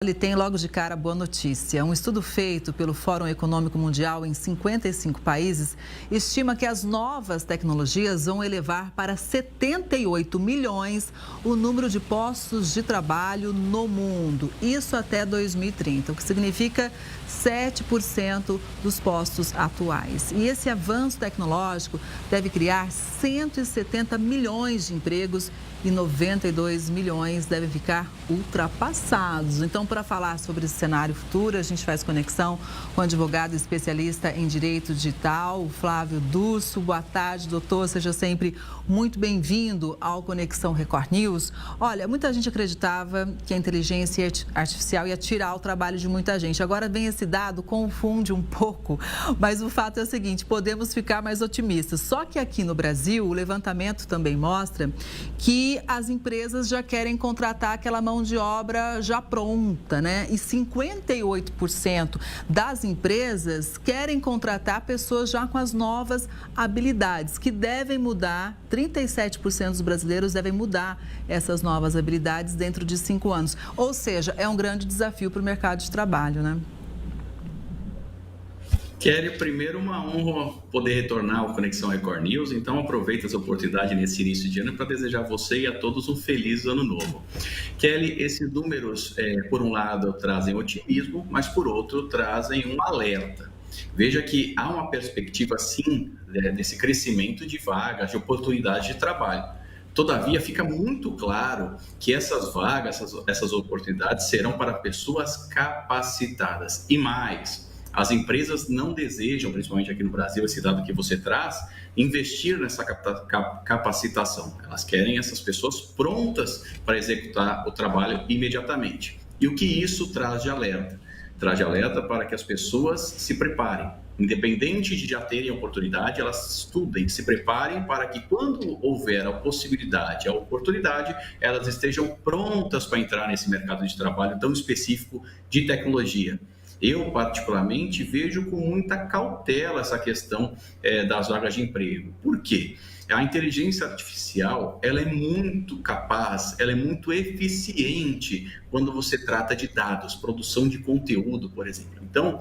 Ele tem logo de cara boa notícia. Um estudo feito pelo Fórum Econômico Mundial em 55 países estima que as novas tecnologias vão elevar para 78 milhões o número de postos de trabalho no mundo. Isso até 2030, o que significa 7% dos postos atuais. E esse avanço tecnológico deve criar 170 milhões de empregos e 92 milhões devem ficar ultrapassados. Então, para falar sobre esse cenário futuro, a gente faz conexão com o advogado especialista em direito digital, Flávio Durso. Boa tarde, doutor. Seja sempre muito bem-vindo ao Conexão Record News. Olha, muita gente acreditava que a inteligência artificial ia tirar o trabalho de muita gente. Agora vem esse dado, confunde um pouco, mas o fato é o seguinte, podemos ficar mais otimistas. Só que aqui no Brasil, o levantamento também mostra que as empresas já querem contratar aquela mão de obra já pronta, né? E 58% das empresas querem contratar pessoas já com as novas habilidades, que devem mudar. 37% dos brasileiros devem mudar essas novas habilidades dentro de 5 anos. Ou seja, é um grande desafio para o mercado de trabalho, né? Kelly, primeiro uma honra poder retornar ao Conexão Record News, então aproveito essa oportunidade nesse início de ano para desejar a você e a todos um feliz ano novo. Kelly, esses números, por um lado, trazem otimismo, mas por outro, trazem um alerta. Veja que há uma perspectiva, sim, desse crescimento de vagas, de oportunidades de trabalho. Todavia, fica muito claro que essas vagas, essas oportunidades serão para pessoas capacitadas e mais. As empresas não desejam, principalmente aqui no Brasil, esse dado que você traz, investir nessa capacitação. Elas querem essas pessoas prontas para executar o trabalho imediatamente. E o que isso traz de alerta? Traz de alerta para que as pessoas se preparem. Independente de já terem oportunidade, elas estudem, se preparem para que quando houver a possibilidade, a oportunidade, elas estejam prontas para entrar nesse mercado de trabalho tão específico de tecnologia. Eu, particularmente, vejo com muita cautela essa questão das vagas de emprego. Por quê? A inteligência artificial, ela é muito capaz, ela é muito eficiente quando você trata de dados, produção de conteúdo, por exemplo. Então,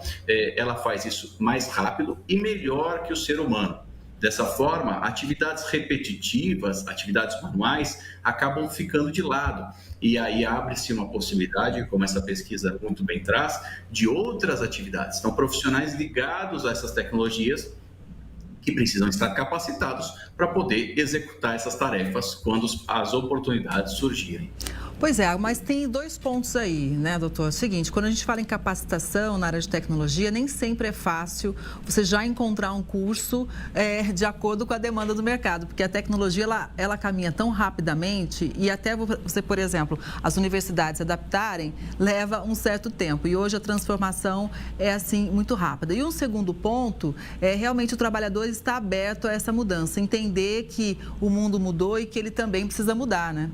ela faz isso mais rápido e melhor que o ser humano. Dessa forma, atividades repetitivas, atividades manuais, acabam ficando de lado. E aí abre-se uma possibilidade, como essa pesquisa muito bem traz, de outras atividades. Então, profissionais ligados a essas tecnologias que precisam estar capacitados para poder executar essas tarefas quando as oportunidades surgirem. Pois é, mas tem 2 pontos aí, né, doutor? É o seguinte, quando a gente fala em capacitação na área de tecnologia, nem sempre é fácil você já encontrar um curso de acordo com a demanda do mercado, porque a tecnologia, ela caminha tão rapidamente e até você, por exemplo, as universidades se adaptarem, leva um certo tempo. E hoje a transformação é, assim, muito rápida. E um segundo ponto é realmente o trabalhador estar aberto a essa mudança, entender que o mundo mudou e que ele também precisa mudar, né?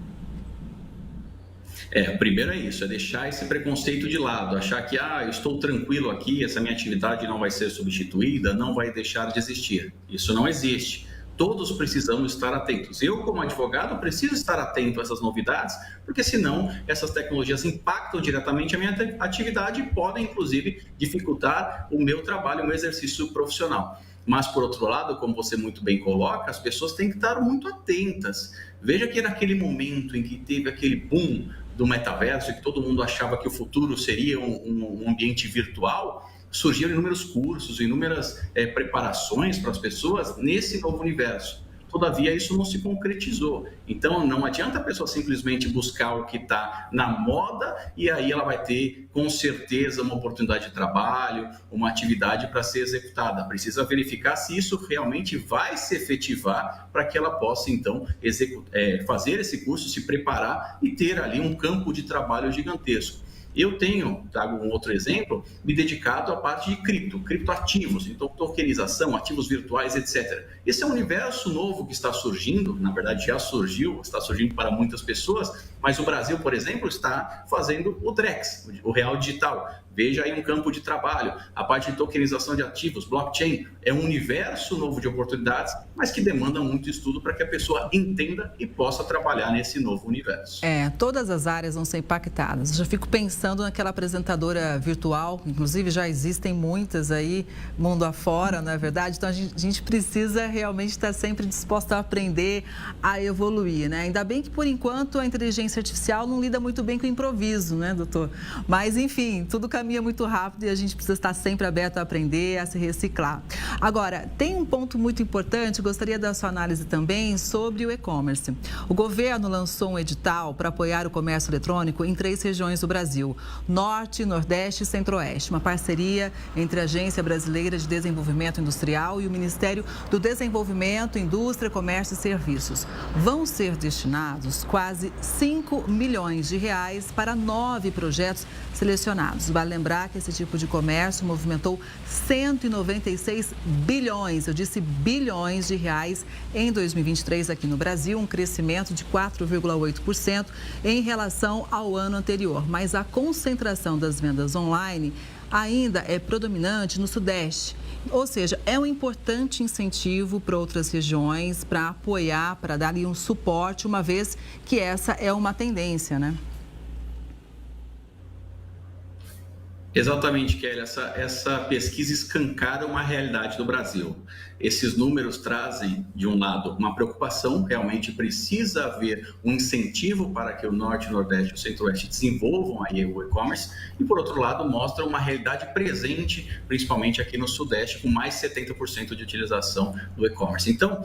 Primeiro é isso, é deixar esse preconceito de lado, achar que eu estou tranquilo aqui, essa minha atividade não vai ser substituída, não vai deixar de existir. Isso não existe. Todos precisamos estar atentos. Eu, como advogado, preciso estar atento a essas novidades, porque senão essas tecnologias impactam diretamente a minha atividade e podem, inclusive, dificultar o meu trabalho, o meu exercício profissional. Mas, por outro lado, como você muito bem coloca, as pessoas têm que estar muito atentas. Veja que naquele momento em que teve aquele boom do metaverso, e que todo mundo achava que o futuro seria um ambiente virtual, surgiram inúmeros cursos, inúmeras preparações para as pessoas nesse novo universo. Todavia, isso não se concretizou. Então, não adianta a pessoa simplesmente buscar o que está na moda e aí ela vai ter, com certeza, uma oportunidade de trabalho, uma atividade para ser executada. Precisa verificar se isso realmente vai se efetivar para que ela possa, então, fazer esse curso, se preparar e ter ali um campo de trabalho gigantesco. Eu tenho, trago um outro exemplo, me dedicado à parte de criptoativos, então tokenização, ativos virtuais, etc. Esse é um universo novo que está surgindo, na verdade já surgiu, está surgindo para muitas pessoas, mas o Brasil, por exemplo, está fazendo o DREX, o Real Digital. Veja aí um campo de trabalho. A parte de tokenização de ativos, blockchain, é um universo novo de oportunidades, mas que demanda muito estudo para que a pessoa entenda e possa trabalhar nesse novo universo. Todas as áreas vão ser impactadas. Eu já fico pensando pensando naquela apresentadora virtual, inclusive já existem muitas aí, mundo afora, não é verdade? Então a gente precisa realmente estar sempre disposto a aprender, a evoluir, né? Ainda bem que por enquanto a inteligência artificial não lida muito bem com o improviso, né, doutor? Mas enfim, tudo caminha muito rápido e a gente precisa estar sempre aberto a aprender, a se reciclar. Agora, tem um ponto muito importante, gostaria da sua análise também sobre o e-commerce. O governo lançou um edital para apoiar o comércio eletrônico em 3 regiões do Brasil: Norte, Nordeste e Centro-Oeste. Uma parceria entre a Agência Brasileira de Desenvolvimento Industrial e o Ministério do Desenvolvimento, Indústria, Comércio e Serviços. Vão ser destinados quase 5 milhões de reais para 9 projetos selecionados. Vale lembrar que esse tipo de comércio movimentou 196 bilhões, eu disse bilhões de reais em 2023 aqui no Brasil, um crescimento de 4,8% em relação ao ano anterior. Mas a concentração das vendas online ainda é predominante no Sudeste. Ou seja, é um importante incentivo para outras regiões, para apoiar, para dar ali um suporte, uma vez que essa é uma tendência, né? Exatamente, Kelly. Essa pesquisa escancara uma realidade do Brasil. Esses números trazem, de um lado, uma preocupação, realmente precisa haver um incentivo para que o Norte, o Nordeste e o Centro-Oeste desenvolvam aí o e-commerce, e, por outro lado, mostra uma realidade presente, principalmente aqui no Sudeste, com mais de 70% de utilização do e-commerce. Então,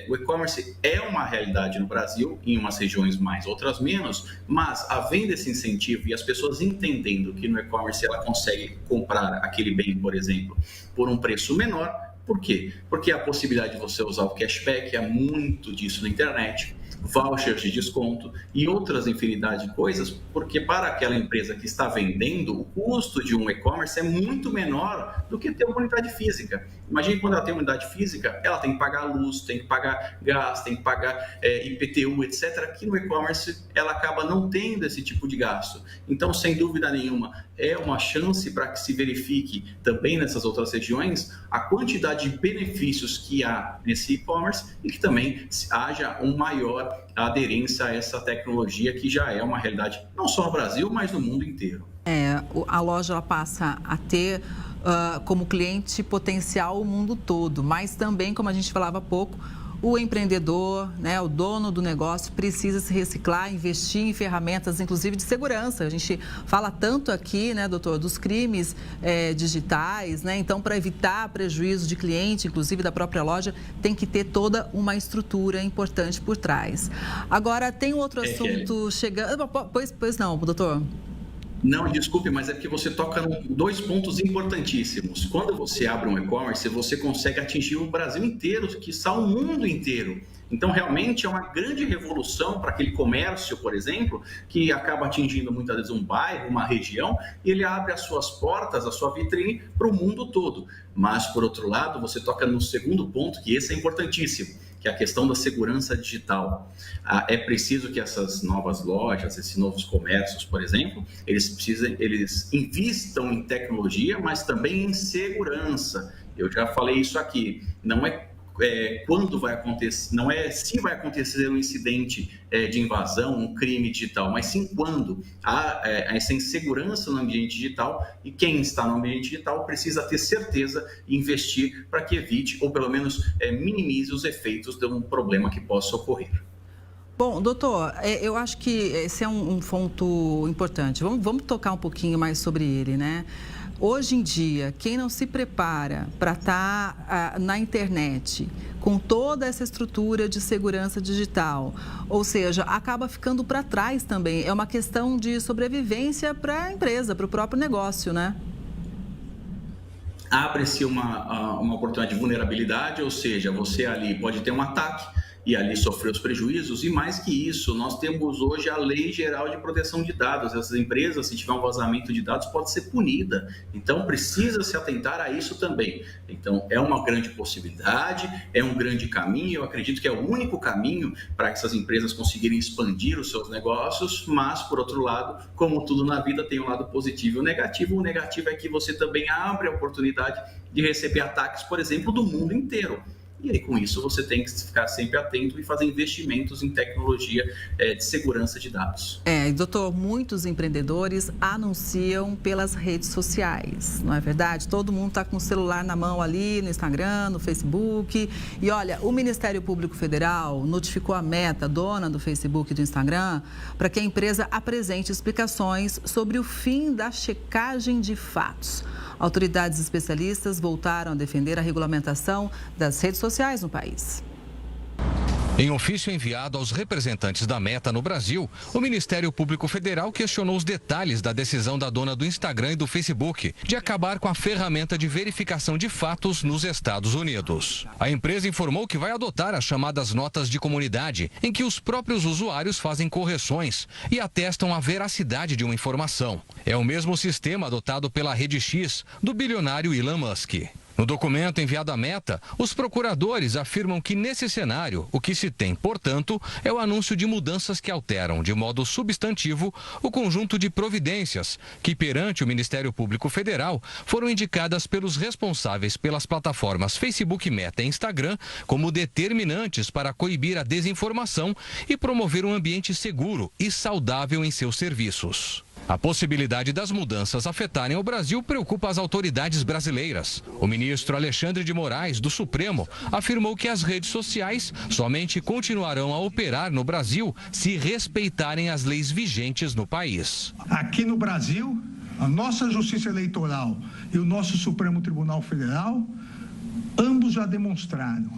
o e-commerce é uma realidade no Brasil, em umas regiões mais, outras menos, mas havendo esse incentivo e as pessoas entendendo que no e-commerce ela consegue comprar aquele bem, por exemplo, por um preço menor. Por quê? Porque a possibilidade de você usar o cashback, há muito disso na internet, vouchers de desconto e outras infinidade de coisas, porque para aquela empresa que está vendendo, o custo de um e-commerce é muito menor do que ter uma unidade física. Imagine quando ela tem uma unidade física, ela tem que pagar luz, tem que pagar gás, tem que pagar IPTU, etc. Aqui no e-commerce, ela acaba não tendo esse tipo de gasto. Então, sem dúvida nenhuma, é uma chance para que se verifique também nessas outras regiões a quantidade de benefícios que há nesse e-commerce e que também haja uma maior aderência a essa tecnologia que já é uma realidade não só no Brasil, mas no mundo inteiro. A loja ela passa a ter como cliente potencial o mundo todo, mas também, como a gente falava há pouco, o empreendedor, né, o dono do negócio precisa se reciclar, investir em ferramentas, inclusive de segurança. A gente fala tanto aqui, né, doutor, dos crimes digitais, né? Então, para evitar prejuízo de cliente, inclusive da própria loja, tem que ter toda uma estrutura importante por trás. Agora, tem outro assunto chegando... Pois não, doutor. Não, desculpe, mas é porque você toca em 2 pontos importantíssimos. Quando você abre um e-commerce, você consegue atingir o Brasil inteiro, quiçá o mundo inteiro. Então, realmente é uma grande revolução para aquele comércio, por exemplo, que acaba atingindo muitas vezes um bairro, uma região, e ele abre as suas portas, a sua vitrine para o mundo todo. Mas, por outro lado, você toca no segundo ponto, que esse é importantíssimo, que é a questão da segurança digital. É preciso que essas novas lojas, esses novos comércios, por exemplo, eles invistam em tecnologia, mas também em segurança. Eu já falei isso aqui, não é quando vai acontecer, não é se vai acontecer um incidente de invasão, um crime digital, mas sim quando há essa insegurança no ambiente digital, e quem está no ambiente digital precisa ter certeza e investir para que evite ou pelo menos minimize os efeitos de um problema que possa ocorrer. Bom, doutor, eu acho que esse é um ponto importante. Vamos tocar um pouquinho mais sobre ele, né? Hoje em dia, quem não se prepara para estar na internet com toda essa estrutura de segurança digital, ou seja, acaba ficando para trás também. É uma questão de sobrevivência para a empresa, para o próprio negócio, né? Abre-se uma oportunidade de vulnerabilidade, ou seja, você ali pode ter um ataque e ali sofrer os prejuízos, e mais que isso, nós temos hoje a Lei Geral de Proteção de Dados. Essas empresas, se tiver um vazamento de dados, pode ser punida. Então, precisa se atentar a isso também. Então, é uma grande possibilidade, é um grande caminho, eu acredito que é o único caminho para que essas empresas conseguirem expandir os seus negócios, mas, por outro lado, como tudo na vida, tem um lado positivo e um negativo. O negativo é que você também abre a oportunidade de receber ataques, por exemplo, do mundo inteiro. E aí, com isso, você tem que ficar sempre atento e fazer investimentos em tecnologia de segurança de dados. E doutor, muitos empreendedores anunciam pelas redes sociais, não é verdade? Todo mundo está com o celular na mão ali, no Instagram, no Facebook. E olha, o Ministério Público Federal notificou a Meta, dona do Facebook e do Instagram, para que a empresa apresente explicações sobre o fim da checagem de fatos. Autoridades especialistas voltaram a defender a regulamentação das redes sociais no país. Em ofício enviado aos representantes da Meta no Brasil, o Ministério Público Federal questionou os detalhes da decisão da dona do Instagram e do Facebook de acabar com a ferramenta de verificação de fatos nos Estados Unidos. A empresa informou que vai adotar as chamadas notas de comunidade, em que os próprios usuários fazem correções e atestam a veracidade de uma informação. É o mesmo sistema adotado pela Rede X, do bilionário Elon Musk. No documento enviado à Meta, os procuradores afirmam que, nesse cenário, o que se tem, portanto, é o anúncio de mudanças que alteram, de modo substantivo, o conjunto de providências que, perante o Ministério Público Federal, foram indicadas pelos responsáveis pelas plataformas Facebook, Meta e Instagram como determinantes para coibir a desinformação e promover um ambiente seguro e saudável em seus serviços. A possibilidade das mudanças afetarem o Brasil preocupa as autoridades brasileiras. O ministro Alexandre de Moraes, do Supremo, afirmou que as redes sociais somente continuarão a operar no Brasil se respeitarem as leis vigentes no país. Aqui no Brasil, a nossa Justiça Eleitoral e o nosso Supremo Tribunal Federal, ambos já demonstraram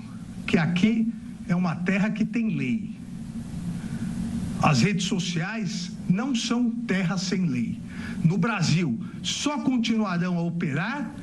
que aqui é uma terra que tem lei. As redes sociais não são terra sem lei. No Brasil, só continuarão a operar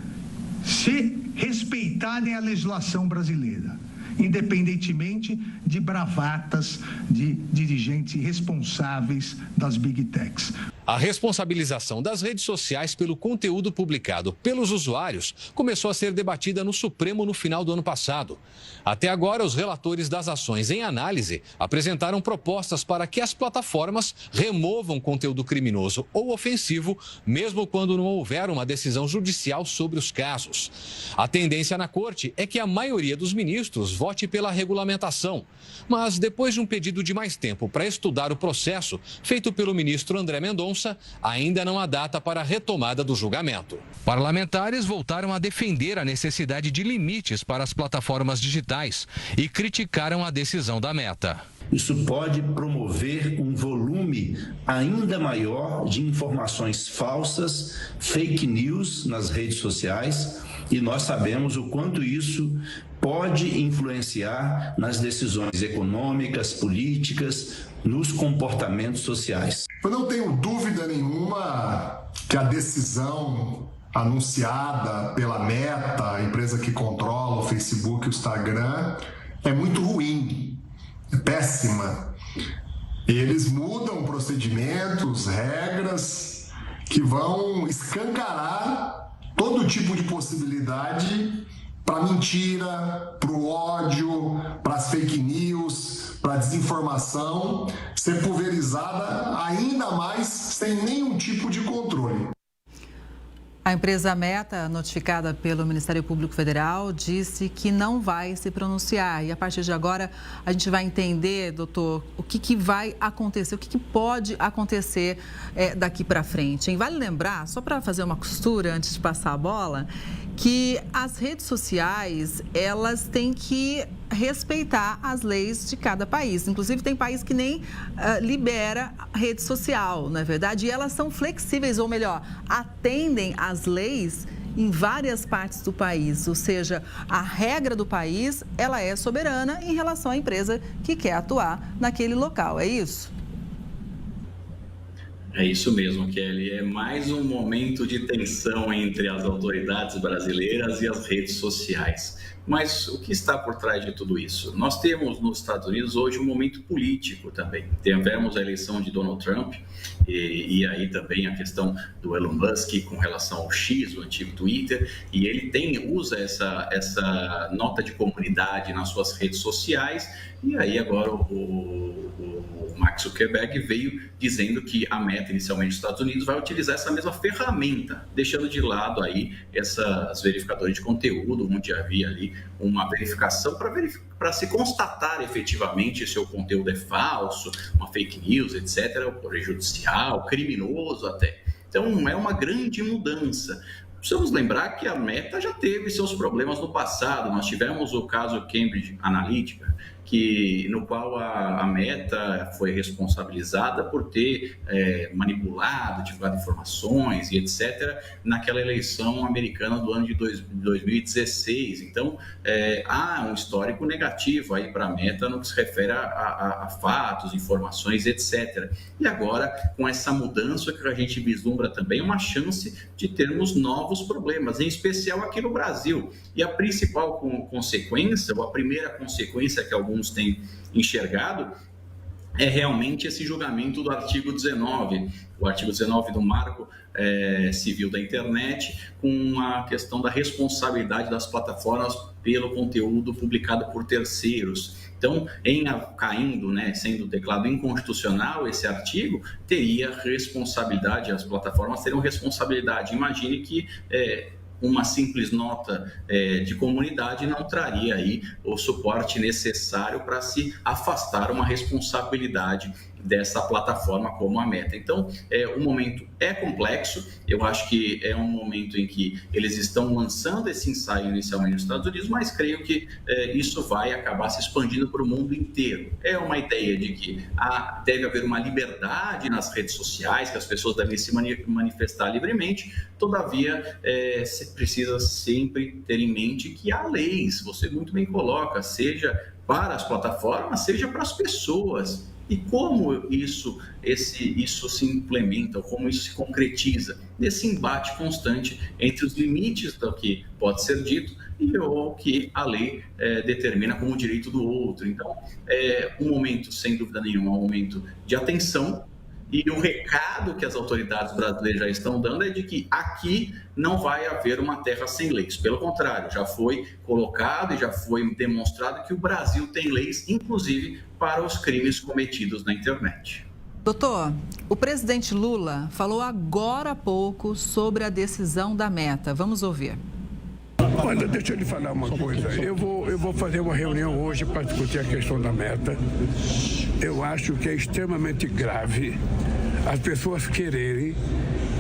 se respeitarem a legislação brasileira, independentemente de bravatas de dirigentes responsáveis das Big Techs. A responsabilização das redes sociais pelo conteúdo publicado pelos usuários começou a ser debatida no Supremo no final do ano passado. Até agora, os relatores das ações em análise apresentaram propostas para que as plataformas removam conteúdo criminoso ou ofensivo, mesmo quando não houver uma decisão judicial sobre os casos. A tendência na corte é que a maioria dos ministros vote pela regulamentação. Mas, depois de um pedido de mais tempo para estudar o processo, feito pelo ministro André Mendonça, ainda não há data para a retomada do julgamento. Parlamentares voltaram a defender a necessidade de limites para as plataformas digitais e criticaram a decisão da Meta. Isso pode promover um volume ainda maior de informações falsas, fake news nas redes sociais, e nós sabemos o quanto isso pode influenciar nas decisões econômicas, políticas, nos comportamentos sociais. Eu não tenho dúvida nenhuma que a decisão anunciada pela Meta, a empresa que controla o Facebook e o Instagram, é muito ruim, é péssima. Eles mudam procedimentos, regras que vão escancarar todo tipo de possibilidade para mentira, para o ódio, para as fake news, para a desinformação ser pulverizada ainda mais sem nenhum tipo de controle. A empresa Meta, notificada pelo Ministério Público Federal, disse que não vai se pronunciar. E a partir de agora, a gente vai entender, doutor, o que vai acontecer, o que pode acontecer daqui para frente. E vale lembrar, só para fazer uma costura antes de passar a bola, que as redes sociais, elas têm que respeitar as leis de cada país. Inclusive, tem país que nem libera rede social, não é verdade? E elas são flexíveis, ou melhor, atendem às leis em várias partes do país. Ou seja, a regra do país, ela é soberana em relação à empresa que quer atuar naquele local. É isso? É isso mesmo, Kelly. É mais um momento de tensão entre as autoridades brasileiras e as redes sociais. Mas o que está por trás de tudo isso? Nós temos nos Estados Unidos hoje um momento político também. Tivemos a eleição de Donald Trump e aí também a questão do Elon Musk com relação ao X, o antigo Twitter, e ele usa essa nota de comunidade nas suas redes sociais, e aí agora o Mark Zuckerberg veio dizendo que a Meta, inicialmente dos Estados Unidos, vai utilizar essa mesma ferramenta, deixando de lado aí essas verificadores de conteúdo, onde havia ali uma verificação para se constatar efetivamente se o conteúdo é falso, uma fake news, etc., ou prejudicial, criminoso até. Então, é uma grande mudança. Precisamos lembrar que a Meta já teve seus problemas no passado. Nós tivemos o caso Cambridge Analytica, no qual a Meta foi responsabilizada por ter manipulado, divulgado informações e etc. naquela eleição americana do ano de 2016. Então, há um histórico negativo aí para a Meta no que se refere a fatos, informações, etc. E agora, com essa mudança que a gente vislumbra também uma chance de termos novos problemas, em especial aqui no Brasil. E a principal consequência, ou a primeira consequência que alguns têm enxergado, é realmente esse julgamento do artigo 19, o artigo 19 do Marco Civil da Internet, com a questão da responsabilidade das plataformas pelo conteúdo publicado por terceiros. Então, caindo, sendo declarado inconstitucional esse artigo, teria responsabilidade, as plataformas teriam responsabilidade. Imagine que uma simples nota de comunidade não traria aí o suporte necessário para se afastar uma responsabilidade dessa plataforma como a Meta. Então, o momento é complexo, eu acho que é um momento em que eles estão lançando esse ensaio inicialmente nos Estados Unidos, mas creio que isso vai acabar se expandindo para o mundo inteiro. É uma ideia de que deve haver uma liberdade nas redes sociais, que as pessoas devem se manifestar livremente, todavia, se precisa sempre ter em mente que há leis, você muito bem coloca, seja para as plataformas, seja para as pessoas. E como isso se implementa, como isso se concretiza? Nesse embate constante entre os limites do que pode ser dito e o que a lei determina como direito do outro. Então, um momento, sem dúvida nenhuma, um momento de atenção. E o recado que as autoridades brasileiras já estão dando é de que aqui não vai haver uma terra sem leis. Pelo contrário, já foi colocado e já foi demonstrado que o Brasil tem leis, inclusive para os crimes cometidos na internet. Doutor, o presidente Lula falou agora há pouco sobre a decisão da Meta. Vamos ouvir. Olha, deixa eu lhe falar uma coisa. Eu vou fazer uma reunião hoje para discutir a questão da Meta. Eu acho que é extremamente grave as pessoas quererem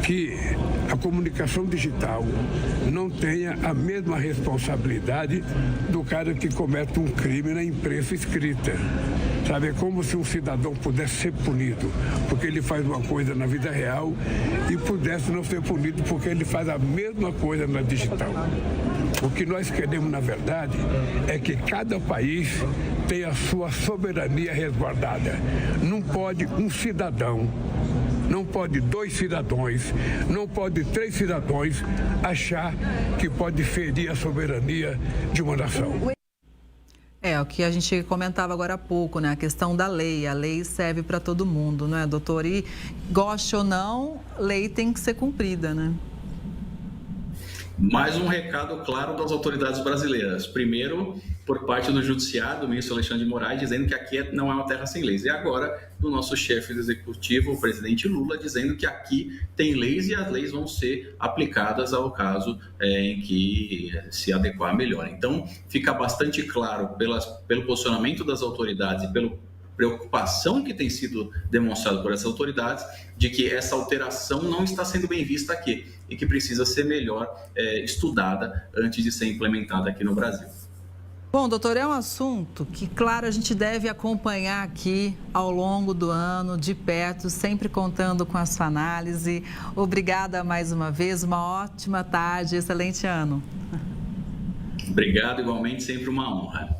que a comunicação digital não tenha a mesma responsabilidade do cara que comete um crime na imprensa escrita. Sabe, é como se um cidadão pudesse ser punido porque ele faz uma coisa na vida real e pudesse não ser punido porque ele faz a mesma coisa na digital. O que nós queremos, na verdade, é que cada país tenha a sua soberania resguardada. Não pode um cidadão, não pode 2 cidadãos, não pode 3 cidadãos achar que pode ferir a soberania de uma nação. O que a gente comentava agora há pouco, né? A questão da lei. A lei serve para todo mundo, não é, doutor? E goste ou não, lei tem que ser cumprida, né? Mais um recado claro das autoridades brasileiras. Primeiro, por parte do Judiciário, do ministro Alexandre de Moraes, dizendo que aqui não é uma terra sem leis. E agora, do nosso chefe do executivo, o presidente Lula, dizendo que aqui tem leis e as leis vão ser aplicadas ao caso em que se adequar melhor. Então, fica bastante claro pelo posicionamento das autoridades e pela preocupação que tem sido demonstrada por essas autoridades de que essa alteração não está sendo bem vista aqui e que precisa ser melhor estudada antes de ser implementada aqui no Brasil. Bom, doutor, é um assunto que, claro, a gente deve acompanhar aqui ao longo do ano, de perto, sempre contando com a sua análise. Obrigada mais uma vez, uma ótima tarde, excelente ano. Obrigado, igualmente, sempre uma honra.